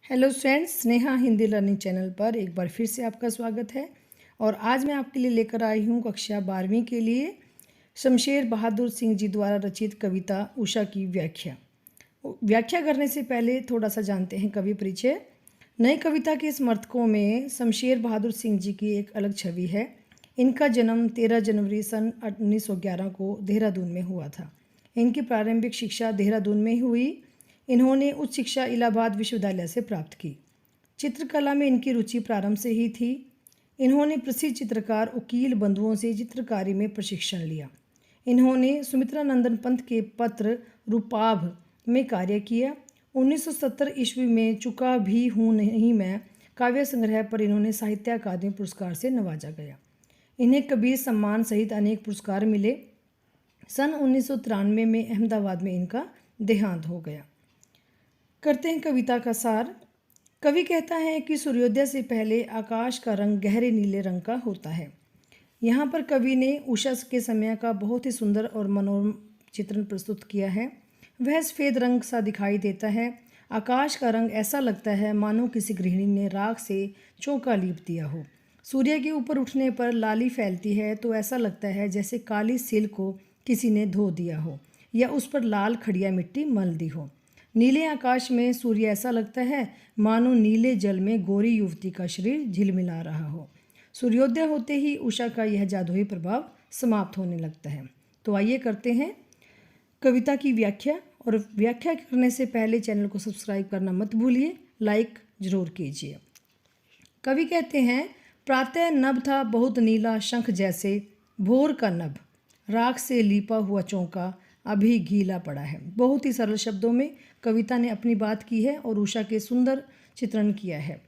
Hello friends, Sneha Hindi learning channel पर एक बार फिर से आपका स्वागत है। और आज मैं आपके लिए लेकर आई हूँ कक्षा 12वीं के लिए शमशेर बहादुर सिंह जी द्वारा रचित कविता उषा की व्याख्या करने से पहले थोड़ा सा जानते हैं कवि परिचय। नई कविता के समर्थकों में शमशेर बहादुर सिंह जी की एक अलग छवि है। इनका जन्म 13 जनवरी सन 1911 को देहरादून में हुआ था। इनकी प्रारंभिक शिक्षा देहरादून में हुई। इन्होंने उच्च शिक्षा इलाहाबाद विश्वविद्यालय से प्राप्त की। चित्रकला में इनकी रुचि प्रारंभ से ही थी। इन्होंने प्रसिद्ध चित्रकार उकील बंधुओं से चित्रकारी में प्रशिक्षण लिया। इन्होंने सुमित्रानंदन पंत के पत्र रूपाभ में कार्य किया। 1970 ईस्वी में चुका भी हूँ नहीं मैं काव्य संग्रह पर इन्होंने साहित्य अकादमी पुरस्कार से नवाजा गया। इन्हें कबीर सम्मान सहित अनेक पुरस्कार मिले। सन 1993 में अहमदाबाद में इनका देहांत हो गया। करते हैं कविता का सार। कवि कहता है कि सूर्योदय से पहले आकाश का रंग गहरे नीले रंग का होता है। यहाँ पर कवि ने उषा के समय का बहुत ही सुंदर और मनोरम चित्रण प्रस्तुत किया है। वह सफ़ेद रंग सा दिखाई देता है। आकाश का रंग ऐसा लगता है मानो किसी गृहिणी ने राख से चौका लीप दिया हो। सूर्य के ऊपर उठने पर लाली फैलती है तो ऐसा लगता है जैसे काली सिल को किसी ने धो दिया हो या उस पर लाल खड़िया मिट्टी मल दी हो। नीले आकाश में सूर्य ऐसा लगता है मानो नीले जल में गोरी युवती का शरीर झिलमिला रहा हो। सूर्योदय होते ही उषा का यह जादुई प्रभाव समाप्त होने लगता है। तो आइए करते हैं कविता की व्याख्या। और व्याख्या करने से पहले चैनल को सब्सक्राइब करना मत भूलिए, लाइक ज़रूर कीजिए। कवि कहते हैं, प्रातः नभ था बहुत नीला शंख जैसे, भोर का नभ राख से लीपा हुआ चौका अभी गीला पड़ा है। बहुत ही सरल शब्दों में कविता ने अपनी बात की है और उषा के सुंदर चित्रण किया है।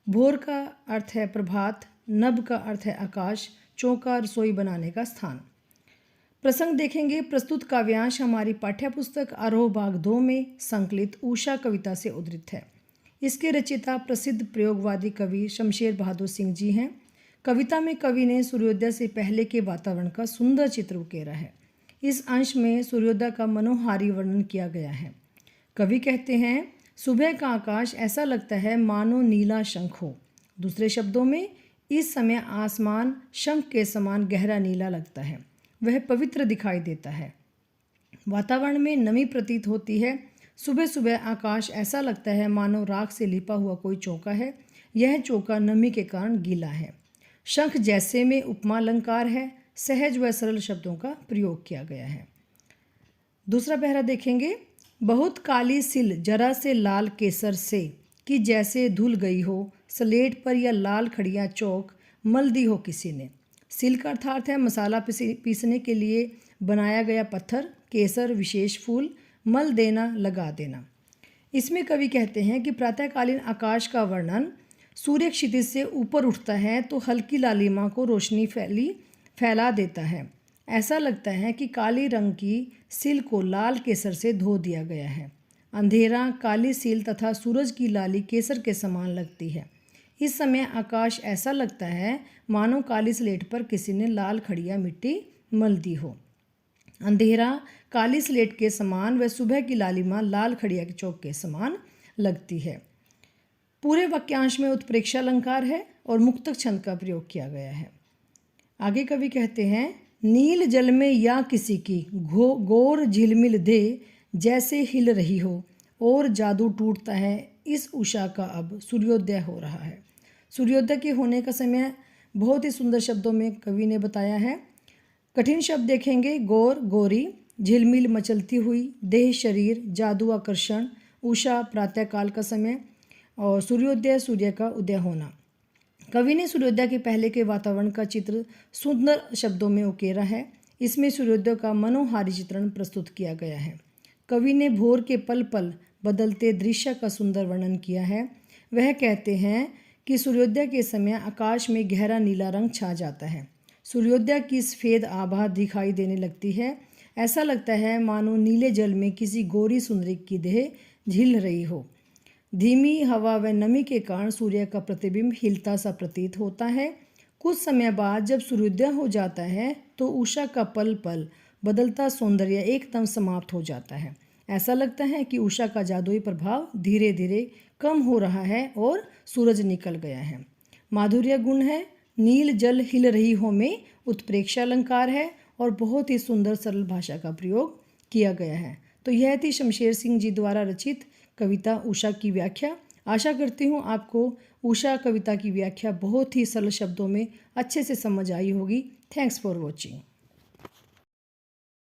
भोर का अर्थ है प्रभात, नभ का अर्थ है आकाश, चौका रसोई बनाने का स्थान। प्रसंग देखेंगे। प्रस्तुत काव्यांश हमारी पाठ्यपुस्तक आरोह भाग 2 में संकलित उषा कविता से उद्धृत है। इसके रचयिता प्रसिद्ध प्रयोगवादी कवि शमशेर बहादुर सिंह जी हैं। कविता में कवि ने सूर्योदय से पहले के वातावरण का सुंदर चित्र उकेरा है। इस अंश में सूर्योदय का मनोहारी वर्णन किया गया है। कवि कहते हैं, सुबह का आकाश ऐसा लगता है मानो नीला शंख हो। दूसरे शब्दों में, इस समय आसमान शंख के समान गहरा नीला लगता है। वह पवित्र दिखाई देता है। वातावरण में नमी प्रतीत होती है। सुबह सुबह आकाश ऐसा लगता है मानो राख से लिपा हुआ कोई चौका है। यह चौका नमी के कारण गीला है। शंख जैसे में उपमा अलंकार है। सहज व सरल शब्दों का प्रयोग किया गया है। दूसरा पहरा देखेंगे। बहुत काली सिल जरा से लाल केसर से, कि जैसे धुल गई हो स्लेट पर या लाल खड़िया चौक मल दी हो किसी ने। सिल का अर्थात है मसाला पीसने के लिए बनाया गया पत्थर, केसर विशेष फूल, मल देना लगा देना। इसमें कवि कहते हैं कि प्रातःकालीन आकाश का वर्णन, सूर्य क्षितिज से ऊपर उठता है तो हल्की लालिमा को रोशनी फैला देता है। ऐसा लगता है कि काली रंग की सिल को लाल केसर से धो दिया गया है। अंधेरा, काली सिल तथा सूरज की लाली केसर के समान लगती है। इस समय आकाश ऐसा लगता है मानो काली स्लेट पर किसी ने लाल खड़िया मिट्टी मल दी हो। अंधेरा काली स्लेट के समान व सुबह की लालिमा लाल खड़िया के चौक के समान लगती है। पूरे वाक्यांश में उत्प्रेक्षा अलंकार है और मुक्तक छंद का प्रयोग किया गया है। आगे कवि कहते हैं, नील जल में या किसी की गोर झिलमिल दे जैसे हिल रही हो और जादू टूटता है इस उषा का अब सूर्योदय हो रहा है। सूर्योदय के होने का समय बहुत ही सुंदर शब्दों में कवि ने बताया है। कठिन शब्द देखेंगे। गोर गोरी, झिलमिल मचलती हुई, देह शरीर, जादू आकर्षण, उषा प्रातःकाल का समय और सूर्योदय सूर्य का उदय होना। कवि ने सूर्योदय के पहले के वातावरण का चित्र सुंदर शब्दों में उकेरा है। इसमें सूर्योदय का मनोहारी चित्रण प्रस्तुत किया गया है। कवि ने भोर के पल पल बदलते दृश्य का सुंदर वर्णन किया है। वह कहते हैं कि सूर्योदय के समय आकाश में गहरा नीला रंग छा जाता है। सूर्योदय की सफ़ेद आभा दिखाई देने लगती है। ऐसा लगता है मानो नीले जल में किसी गोरी सुंदरी की देह झिल रही हो। धीमी हवा व नमी के कारण सूर्य का प्रतिबिंब हिलता सा प्रतीत होता है। कुछ समय बाद जब सूर्योदय हो जाता है तो उषा का पल पल बदलता सौंदर्य एकदम समाप्त हो जाता है। ऐसा लगता है कि उषा का जादुई प्रभाव धीरे धीरे कम हो रहा है और सूरज निकल गया है। माधुर्य गुण है, नील जल हिल रही हो में उत्प्रेक्षा अलंकार है और बहुत ही सुंदर सरल भाषा का प्रयोग किया गया है। तो यह थी शमशेर सिंह जी द्वारा रचित कविता उषा की व्याख्या। आशा करती हूँ आपको उषा कविता की व्याख्या बहुत ही सरल शब्दों में अच्छे से समझ आई होगी। Thanks for watching.